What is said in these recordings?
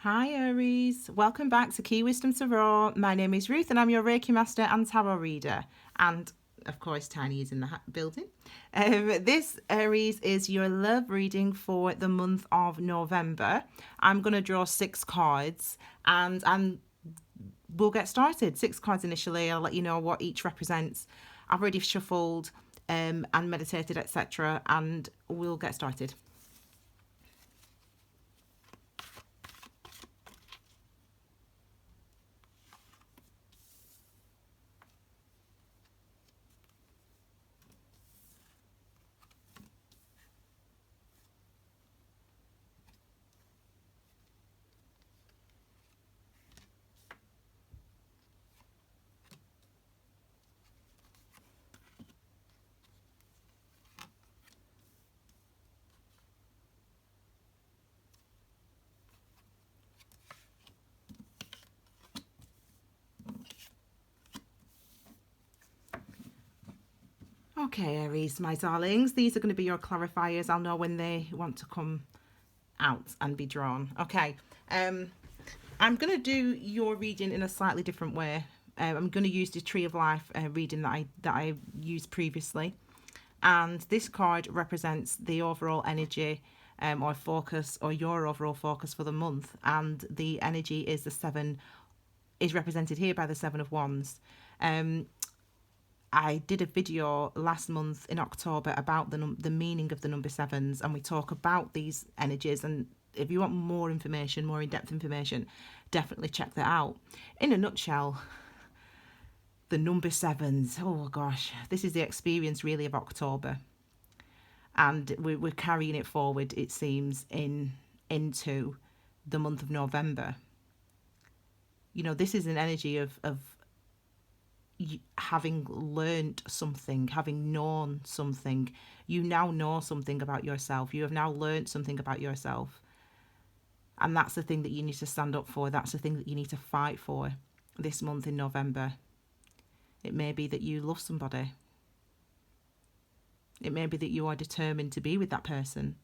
Hi Aries, welcome back to Key Wisdom Tarot. My name is Ruth and I'm your Reiki Master and Tarot Reader. And of course, Tiny is in the building. This Aries is your love reading for the month of November. I'm going to draw 6 cards and we'll get started. 6 cards initially. I'll let you know what each represents. I've already shuffled and meditated, etc. And we'll get started. Okay, Aries, my darlings, these are going to be your clarifiers. I'll know when they want to come out and be drawn. Okay, I'm going to do your reading in a slightly different way. I'm going to use the Tree of Life reading that I used previously, and this card represents the overall energy or focus, or your overall focus for the month, and the energy is represented here by the Seven of Wands. I did a video last month in October about the meaning of the number 7s, and we talk about these energies. And if you want more information, more in-depth information, definitely check that out. In a nutshell, the number 7s, oh gosh, this is the experience really of October, and we're carrying it forward, it seems, into the month of November. You know, this is an energy of having learned something, having known something. You now know something about yourself. You have now learned something about yourself. And that's the thing that you need to stand up for. That's the thing that you need to fight for this month in November. It may be that you love somebody. It may be that you are determined to be with that person.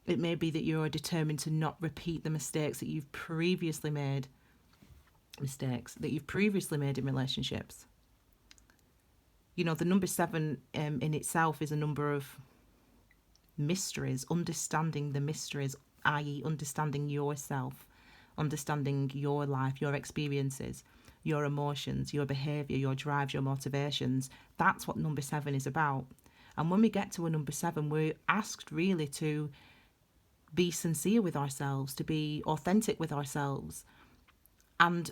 It may be that you are determined to not repeat the mistakes that you've previously made. In relationships. You know, the number 7 in itself is a number of mysteries, understanding the mysteries, i.e. understanding yourself, understanding your life, your experiences, your emotions, your behaviour, your drives, your motivations. That's what number 7 is about. And when we get to a number 7, we're asked really to be sincere with ourselves, to be authentic with ourselves. And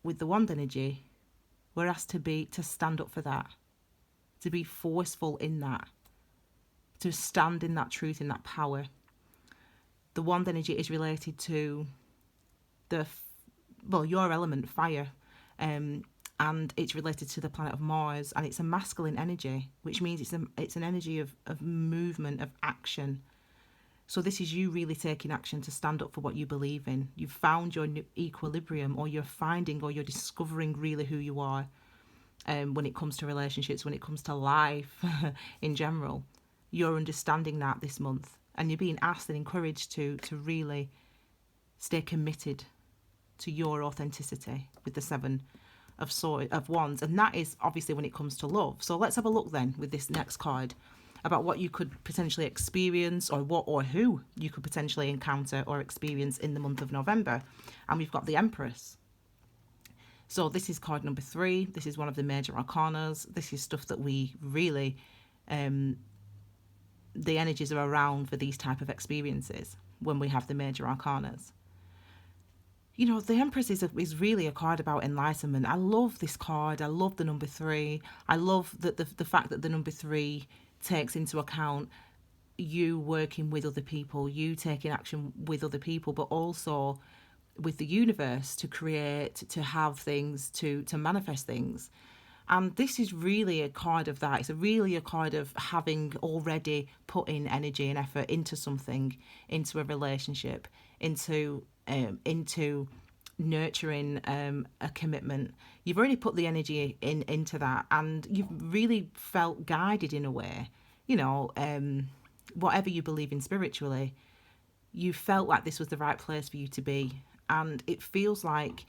with the wand energy, we're asked to stand up for that, to be forceful in that, to stand in that truth, in that power. The wand energy is related to your element, fire, and it's related to the planet of Mars, and it's a masculine energy, which means it's an energy of movement, of action. So this is you really taking action to stand up for what you believe in. You've found your equilibrium, or you're finding, or you're discovering really who you are when it comes to relationships, when it comes to life in general. You're understanding that this month, and you're being asked and encouraged to really stay committed to your authenticity with the 7 of Wands. And that is obviously when it comes to love. So let's have a look then with this next card about what you could potentially experience, or who you could potentially encounter or experience in the month of November. And we've got the Empress. So this is card number 3. This is one of the Major Arcanas. This is stuff that we really, the energies are around for these type of experiences when we have the Major Arcanas. You know, the Empress is really a card about enlightenment. I love this card. I love the number 3. I love the fact that the number 3 takes into account you working with other people, you taking action with other people, but also with the universe to create, to have things, to manifest things. And this is really a card of that. It's really a card of having already put in energy and effort into something, into a relationship, into nurturing a commitment. You've already put the energy into that, and you've really felt guided in a way. You know, whatever you believe in spiritually, you felt like this was the right place for you to be. And it feels like,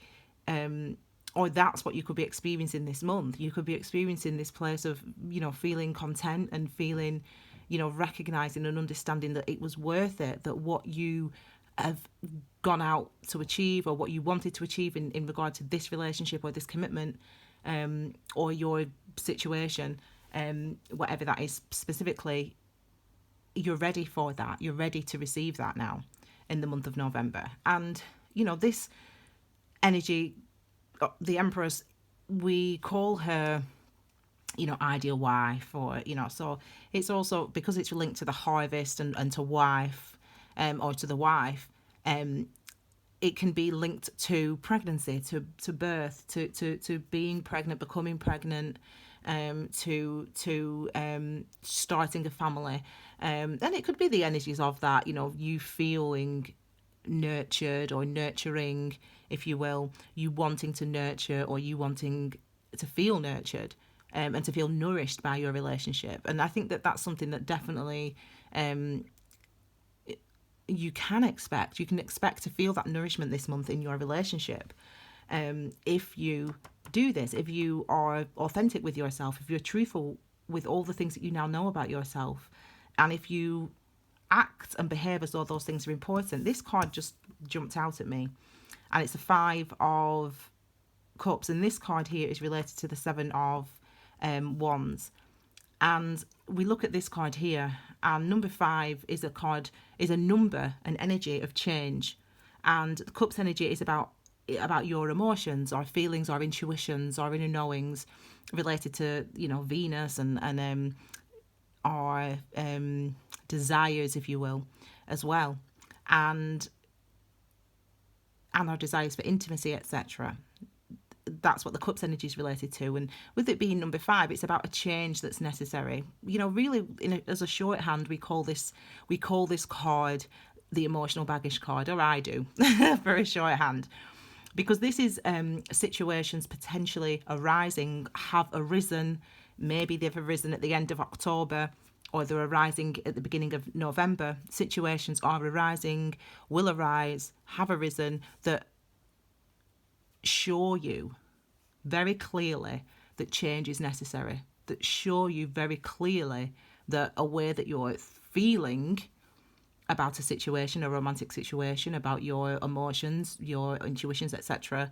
or that's what you could be experiencing this month. You could be experiencing this place of, feeling content and feeling, recognizing and understanding that it was worth it, that what you have gone out to achieve or what you wanted to achieve in regard to this relationship or this commitment, or your situation, whatever that is specifically, you're ready for that. You're ready to receive that now in the month of November. And, this energy, the Empress, we call her, ideal wife, or, so it's also, because it's linked to the harvest and to wife, or to the wife, it can be linked to pregnancy, to birth, to being pregnant, becoming pregnant, to starting a family. And it could be the energies of that, you feeling nurtured or nurturing, if you will, you wanting to nurture or you wanting to feel nurtured, and to feel nourished by your relationship. And I think that that's something that definitely you can expect. You can expect to feel that nourishment this month in your relationship. If you do this, if you are authentic with yourself, if you're truthful with all the things that you now know about yourself, and if you act and behave as though those things are important. This card just jumped out at me, and it's a 5 of Cups, and this card here is related to the 7 of Wands. And we look at this card here, and number 5 is a number, an energy of change, and the Cups energy is about your emotions, our feelings, our intuitions, our inner knowings, related to Venus and our desires, if you will, as well, and our desires for intimacy, etc. That's what the Cups energy is related to. And with it being number 5, it's about a change that's necessary. Really, as a shorthand, we call this card the emotional baggage card, or I do, for a shorthand, because this is situations potentially arising, have arisen. Maybe they've arisen at the end of October, or they're arising at the beginning of November. Situations are arising, will arise, have arisen, that show you very clearly that change is necessary, that show you very clearly that a way that you're feeling about a situation, a romantic situation, about your emotions, your intuitions, etc.,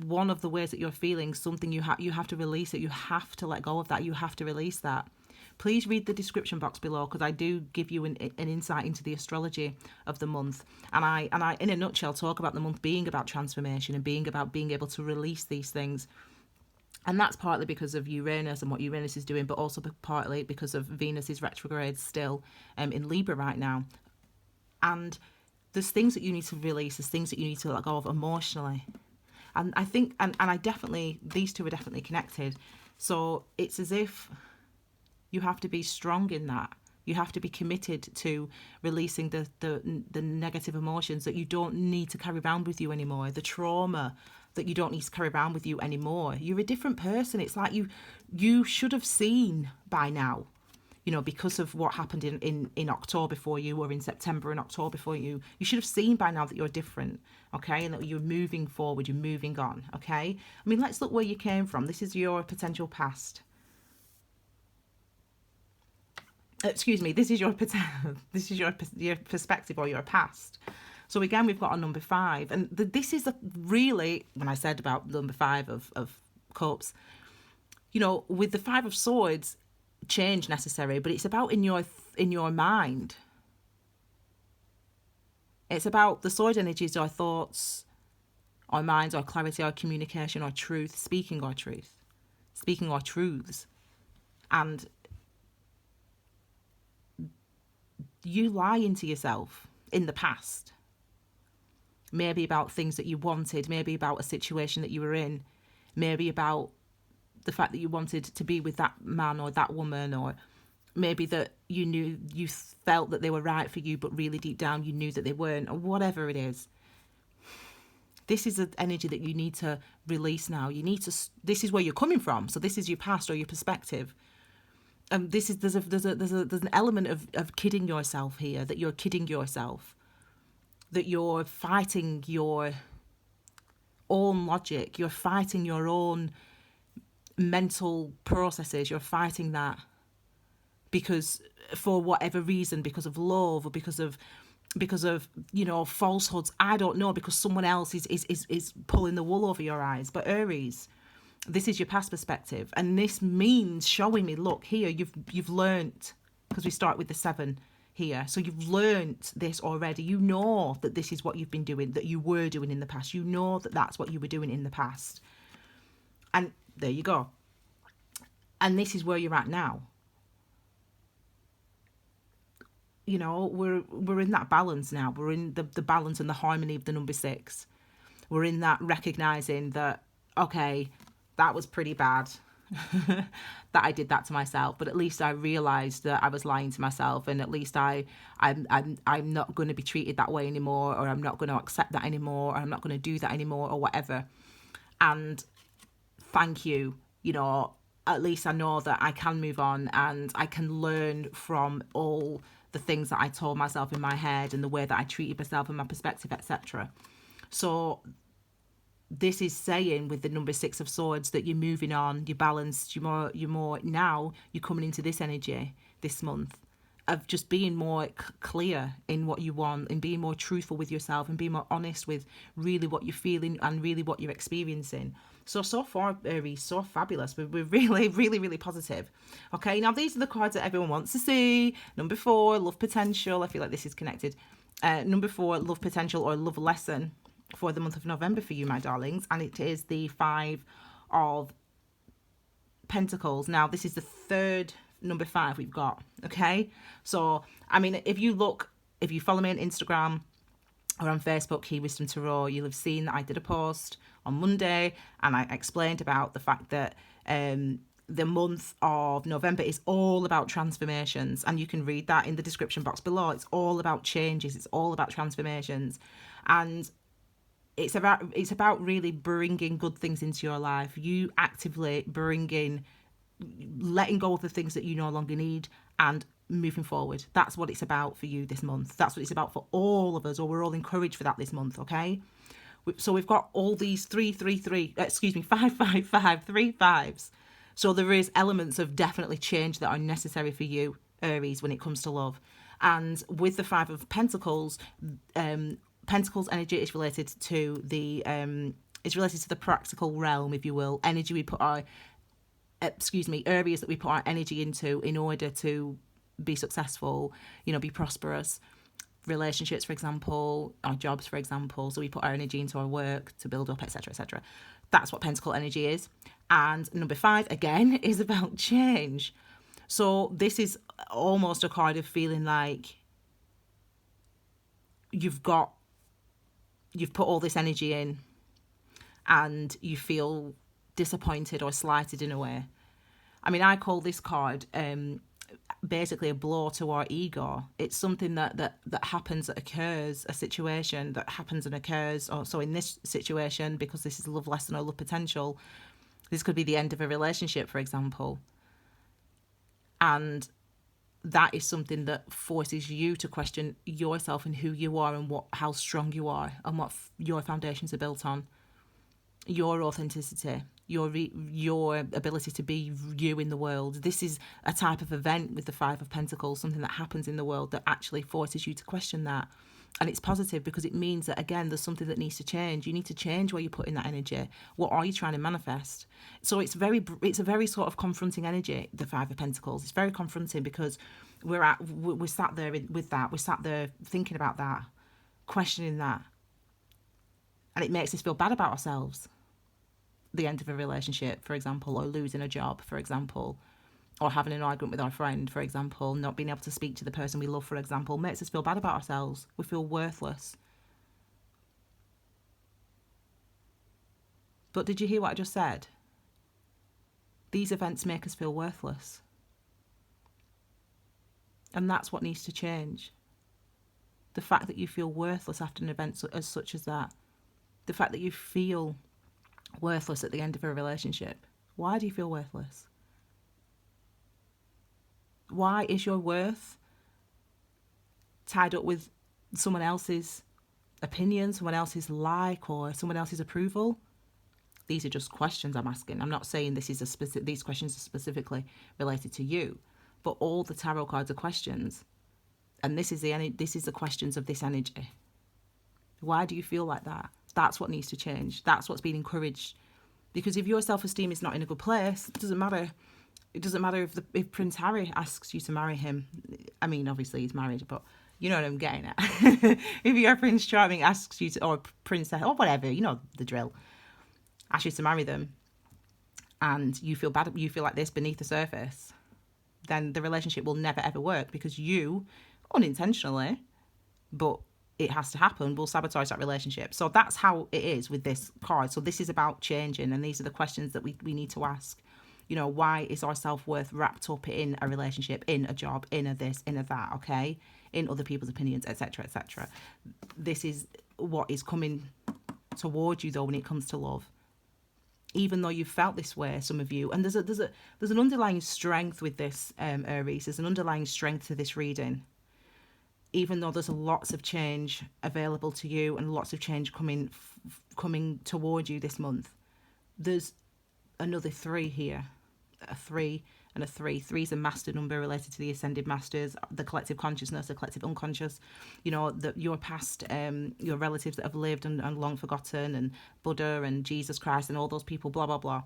one of the ways that you're feeling something, you have to release it. You have to let go of that. You have to release that. Please read the description box below, because I do give you an insight into the astrology of the month. And I, in a nutshell, talk about the month being about transformation and being about being able to release these things. And that's partly because of Uranus and what Uranus is doing, but also partly because of Venus's retrograde still in Libra right now. And there's things that you need to release, there's things that you need to let go of emotionally. And I think, and I definitely, these two are definitely connected. So it's as if you have to be strong in that. You have to be committed to releasing the negative emotions that you don't need to carry around with you anymore, the trauma that you don't need to carry around with you anymore. You're a different person. It's like you should have seen by now, because of what happened in October for you, or in September and October for you. You should have seen by now that you're different, okay? And that you're moving forward, you're moving on, okay? I mean, let's look where you came from. This is your potential past. Excuse me, this is your perspective or your past. So again, we've got a number 5, and this is really, when I said about number 5 of Cups, with the 5 of Swords, change necessary, but it's about in your mind. It's about the Sword energies, our thoughts, our minds, our clarity, our communication, our truth, speaking our truths, and you lying to yourself in the past. Maybe about things that you wanted, maybe about a situation that you were in, maybe about the fact that you wanted to be with that man or that woman, or maybe that you felt that they were right for you, but really deep down you knew that they weren't, or whatever it is. This is an energy that you need to release now. This is where you're coming from. So this is your past or your perspective. this is there's an element of kidding yourself here, that you're kidding yourself, that you're fighting your own logic, you're fighting your own mental processes, you're fighting that because for whatever reason, because of love or because of falsehoods, I don't know, because someone else is pulling the wool over your eyes. But Aries, this is your past perspective, and this means showing me, look here, you've learnt, because we start with the 7 here, so you've learnt this already. You know that this is what you've been doing, that you were doing in the past. You know that that's what you were doing in the past, and there you go. And this is where you're at now. We're in that balance now. We're in the balance and the harmony of the number 6. We're in that recognizing that, okay, that was pretty bad that I did that to myself, but at least I realized that I was lying to myself, and at least I'm not going to be treated that way anymore, or I'm not going to accept that anymore, or I'm not going to do that anymore, or whatever. And thank you, at least I know that I can move on, and I can learn from all the things that I told myself in my head and the way that I treated myself and my perspective, etc. So this is saying with the number 6 of swords that you're moving on, you're balanced, you're more now, you're coming into this energy this month of just being more clear in what you want, and being more truthful with yourself, and being more honest with really what you're feeling and really what you're experiencing. So far, Aries, so fabulous. We're really, really, really positive. Okay, now these are the cards that everyone wants to see. Number 4, love potential. I feel like this is connected. Number 4, love potential or love lesson for the month of November for you, my darlings. And it is the 5 of Pentacles. Now, this is the third number 5 we've got. Okay, so I mean, if you follow me on Instagram or on Facebook, Key Wisdom Tarot, you'll have seen that I did a post on Monday, and I explained about the fact that the month of November is all about transformations, and you can read that in the description box below. It's all about changes, it's all about transformations, and it's about really bringing good things into your life. You actively letting go of the things that you no longer need and moving forward. That's what it's about for you this month. That's what it's about for all of us, or we're all encouraged for that this month, okay? So we've got all these 5, 3 5s. So there is elements of definitely change that are necessary for you, Aries, when it comes to love. And with the 5 of Pentacles, Pentacles energy is related to the practical realm, if you will. Energy we put our areas that we put our energy into in order to be successful, be prosperous. Relationships, for example, our jobs, for example. So we put our energy into our work to build up, etc., etc. That's what Pentacle energy is. And number 5, again, is about change. So this is almost a card of feeling like you've put all this energy in and you feel disappointed or slighted in a way. I mean, I call this card basically a blow to our ego. It's something that happens, that occurs, a situation that happens and occurs. Or so in this situation, because this is love lesson or love potential, this could be the end of a relationship, for example. And that is something that forces you to question yourself and who you are and how strong you are and what your foundations are built on. Your authenticity, your ability to be you in the world. This is a type of event with the 5 of Pentacles, something that happens in the world that actually forces you to question that. And it's positive because it means that, again, there's something that needs to change. You need to change where you put in that energy. What are you trying to manifest? So it's a very sort of confronting energy, the 5 of Pentacles. It's very confronting because we're sat there with that. We're sat there thinking about that, questioning that. And it makes us feel bad about ourselves. The end of a relationship, for example, or losing a job, for example, or having an argument with our friend, for example, not being able to speak to the person we love, for example, makes us feel bad about ourselves. We feel worthless. But did you hear what I just said? These events make us feel worthless. And that's what needs to change. The fact that you feel worthless after an event such as that. The fact that you feel worthless at the end of a relationship. Why do you feel worthless? Why is your worth tied up with someone else's opinion, someone else's like, or someone else's approval? These are just questions I'm asking. I'm not saying these questions are specifically related to you, but all the tarot cards are questions, and this is the questions of this energy. Why do you feel like that? That's what needs to change. That's what's being encouraged. Because if your self-esteem is not in a good place, it doesn't matter. It doesn't matter if Prince Harry asks you to marry him. I mean, obviously he's married, but you know what I'm getting at. If your Prince Charming asks you to, or Princess, or whatever, you know the drill, asks you to marry them, and you feel bad, you feel like this beneath the surface, then the relationship will never ever work, because you, unintentionally, but it has to happen, will sabotage that relationship. So that's how it is with this card. So this is about changing, and these are the questions that we need to ask. You know, why is our self-worth wrapped up in a relationship, in a job, in a this, in a that, okay? In other people's opinions, etc., etc. This is what is coming towards you, though, when it comes to love. Even though you've felt this way, some of you, and there's an underlying strength with this, Aries. There's an underlying strength to this reading. Even though there's lots of change available to you and lots of change coming towards you this month, there's another 3 here. A 3 and a 3. 3 is a master number related to the ascended masters, the collective consciousness, the collective unconscious. You know, your past, your relatives that have lived and long forgotten, and Buddha and Jesus Christ and all those people, blah blah blah.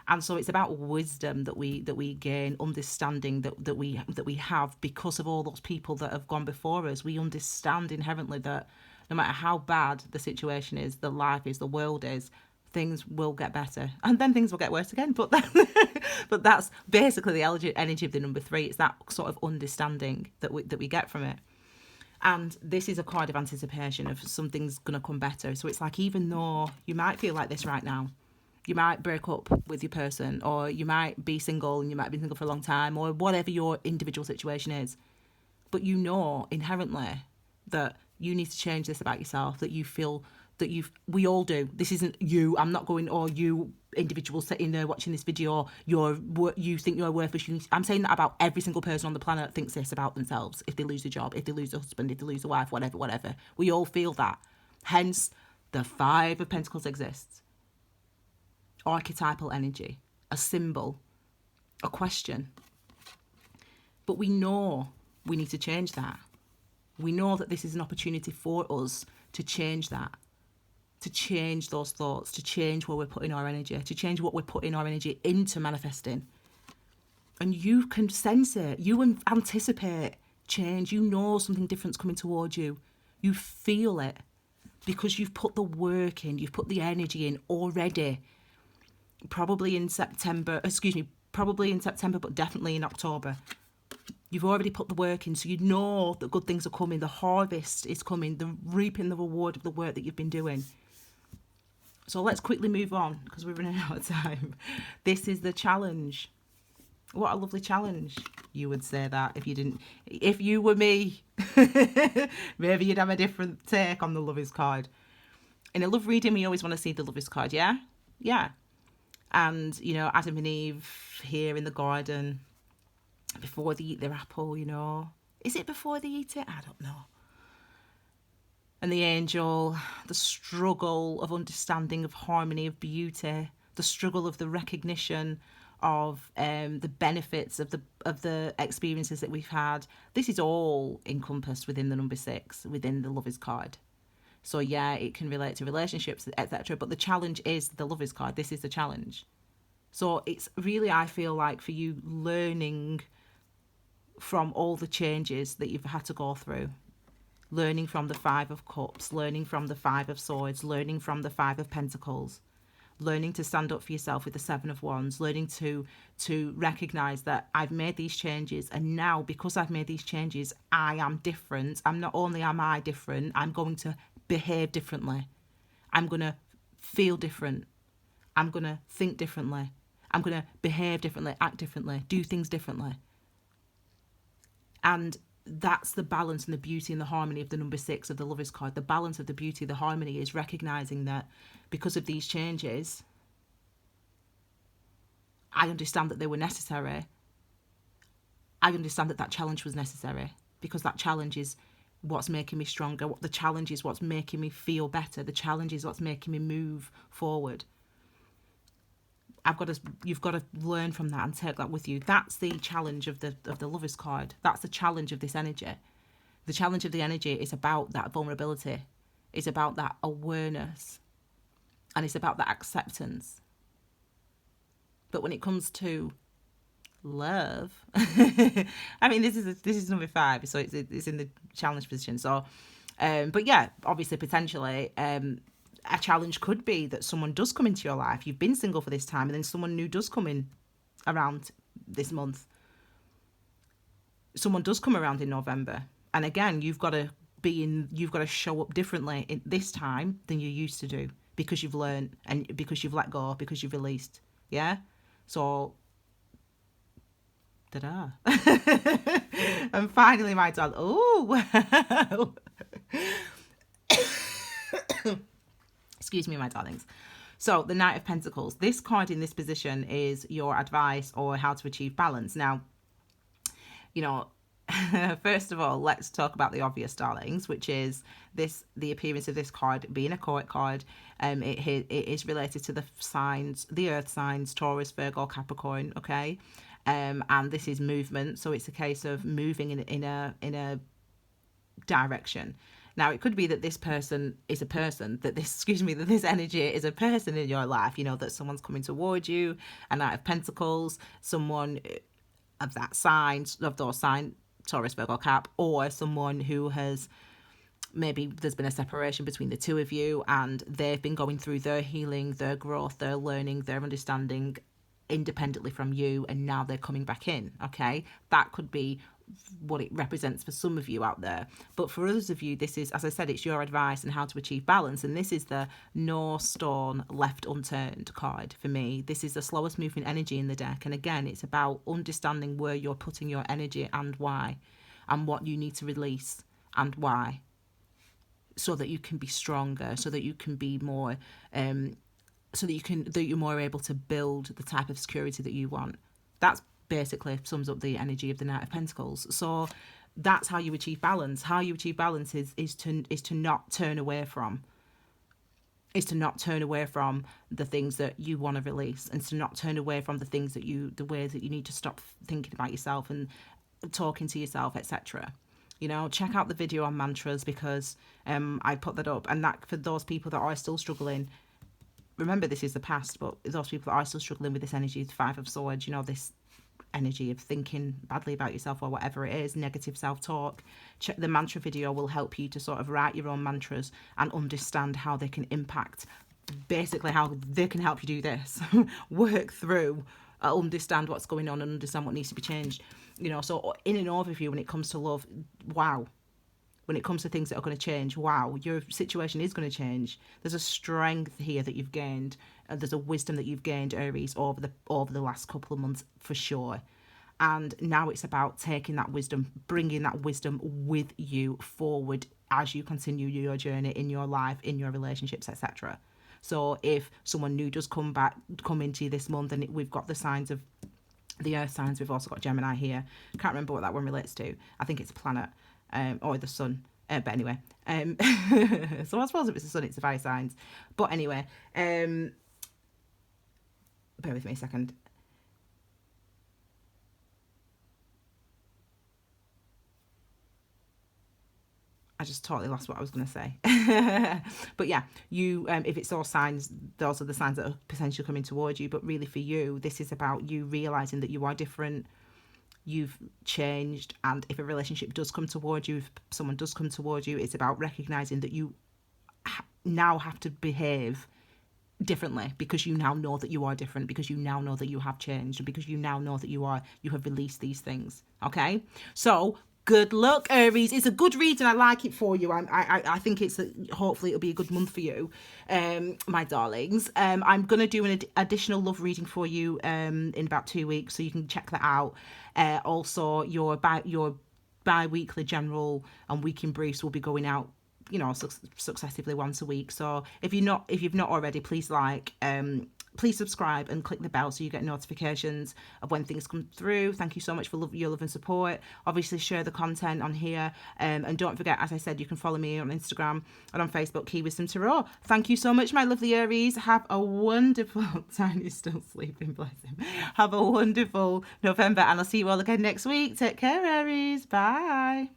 And so it's about wisdom that we gain, understanding that we have because of all those people that have gone before us. We understand inherently that no matter how bad the situation is, the life is, the world is, things will get better, and then things will get worse again. But but that's basically the energy of the number 3. It's that sort of understanding that we get from it. And this is a card of anticipation of something's gonna come better. So it's like, even though you might feel like this right now, you might break up with your person, or you might be single and you might be single for a long time, or whatever your individual situation is, but you know inherently that you need to change this about yourself, that you feel that we all do. This isn't you. I'm not going, or you individual sitting there watching this video, you think you're worthless. I'm saying that about every single person on the planet thinks this about themselves. If they lose a job, if they lose a husband, if they lose a wife, whatever. We all feel that. Hence, the 5 of Pentacles exists. Archetypal energy, a symbol, a question. But we know we need to change that. We know that this is an opportunity for us to change that, to change those thoughts, to change where we're putting our energy, to change what we're putting our energy into manifesting. And you can sense it. You anticipate change. You know something different's coming towards you. You feel it because you've put the work in. You've put the energy in already. Probably in September, but definitely in October. You've already put the work in, so you know that good things are coming. The harvest is coming. The reaping the reward of the work that you've been doing. So let's quickly move on, because we're running out of time. This is the challenge. What a lovely challenge. You would say that if you were me. Maybe you'd have a different take on the Lovers card. In a love reading, we always want to see the Lovers card, yeah? Yeah. And, you know, Adam and Eve here in the garden, before they eat their apple, you know. Is it before they eat it? I don't know. And the angel, the struggle of understanding, of harmony, of beauty, the struggle of the recognition of the benefits of the experiences that we've had. This is all encompassed within the number 6, within the Lovers card. So yeah, it can relate to relationships, etc. But the challenge is the Lovers card. This is the challenge. So it's really, I feel like, for you, learning from all the changes that you've had to go through. Learning from the 5 of Cups, learning from the 5 of Swords, learning from the 5 of Pentacles, learning to stand up for yourself with the 7 of Wands, learning to recognise that I've made these changes, and now because I've made these changes, I am different. Not only am I different, I'm going to behave differently. I'm going to feel different. I'm going to think differently. I'm going to behave differently, act differently, do things differently. And that's the balance and the beauty and the harmony of the number 6 of the Lovers card. The balance of the beauty, the harmony is recognising that because of these changes, I understand that they were necessary. I understand that that challenge was necessary, because that challenge is what's making me stronger. The challenge is what's making me feel better. The challenge is what's making me move forward. You've got to learn from that and take that with you. That's the challenge of the Lovers card. That's the challenge of this energy. The challenge of the energy is about that vulnerability. It's about that awareness. And it's about that acceptance. But when it comes to love, I mean, this is number 5, so it's in the challenge position. So, but yeah, obviously, potentially, a challenge could be that someone does come into your life. You've been single for this time, and then someone new does come in around this month. Someone does come around in November, and again, you've got to show up differently in this time than you used to do, because you've learned and because you've let go, because you've released. Yeah, so. Ta-da. And finally, my dog. Oh, wow. Excuse me, my darlings. So the Knight of Pentacles. This card in this position is your advice or how to achieve balance. Now, first of all, let's talk about the obvious, darlings, which is the appearance of this card being a court card. It is related to the signs, the earth signs, Taurus, Virgo, Capricorn, okay? And this is movement, so it's a case of moving in a direction. Now, it could be that this person is a person, that this energy is a person in your life, that someone's coming toward you, a Knight of Pentacles, someone of that sign, Taurus, Virgo, Cap, or someone who has, maybe there's been a separation between the two of you, and they've been going through their healing, their growth, their learning, their understanding independently from you, and now they're coming back in, okay? That could be what it represents for some of you out there. But for others of you, this is, as I said, it's your advice and how to achieve balance. And this is the No Stone Left Unturned card for me. This is the slowest moving energy in the deck. And again, it's about understanding where you're putting your energy and why, and what you need to release and why, so that you can be stronger, so that you can be more, so that you're more able to build the type of security that you want. That's basically sums up the energy of the Knight of Pentacles. So that's how you achieve balance. How you achieve balance is to not turn away from. Is to not turn away from the things that you want to release, and to not turn away from the ways that you need to stop thinking about yourself and talking to yourself, etc. Check out the video on mantras, because I put that up, and that for those people that are still struggling. Remember, this is the past, but those people that are still struggling with this energy, the 5 of Swords, this energy of thinking badly about yourself or whatever it is, negative self-talk, the mantra video will help you to sort of write your own mantras and understand how they can impact, basically how they can help you do this. Work through, understand what's going on and understand what needs to be changed. So in an overview, when it comes to love, wow. When it comes to things that are going to change, wow, your situation is going to change. There's a strength here that you've gained. There's a wisdom that you've gained, Aries, over the last couple of months, for sure. And now it's about taking that wisdom, bringing that wisdom with you forward as you continue your journey in your life, in your relationships, etc. So if someone new does come into you this month, and we've got the signs of the earth signs, we've also got Gemini here. Can't remember what that one relates to. I think it's a planet. Or the sun, but anyway, so I suppose if it's the sun, it's the fire signs. But anyway, bear with me a second. I just totally lost what I was going to say. But yeah, you, if it's those signs, those are the signs that are potentially coming towards you. But really for you, this is about you realising that you are different. You've changed, and if a relationship does come towards you, if someone does come towards you, it's about recognizing that you now have to behave differently, because you now know that you are different, because you now know that you have changed, and because you now know that you have released these things. Okay, so good luck, Aries. It's a good read, and I like it for you. I think hopefully it'll be a good month for you, my darlings. I'm gonna do an additional love reading for you in about 2 weeks, so you can check that out. Also, your bi-weekly general and weekend briefs will be going out, successively once a week. So if you've not already, please please subscribe and click the bell so you get notifications of when things come through. Thank you so much for your love and support. Obviously, share the content on here. And don't forget, as I said, you can follow me on Instagram and on Facebook, Key Wisdom Tarot. Thank you so much, my lovely Aries. Have a wonderful... Tiny's still sleeping, bless him. Have a wonderful November, and I'll see you all again next week. Take care, Aries. Bye.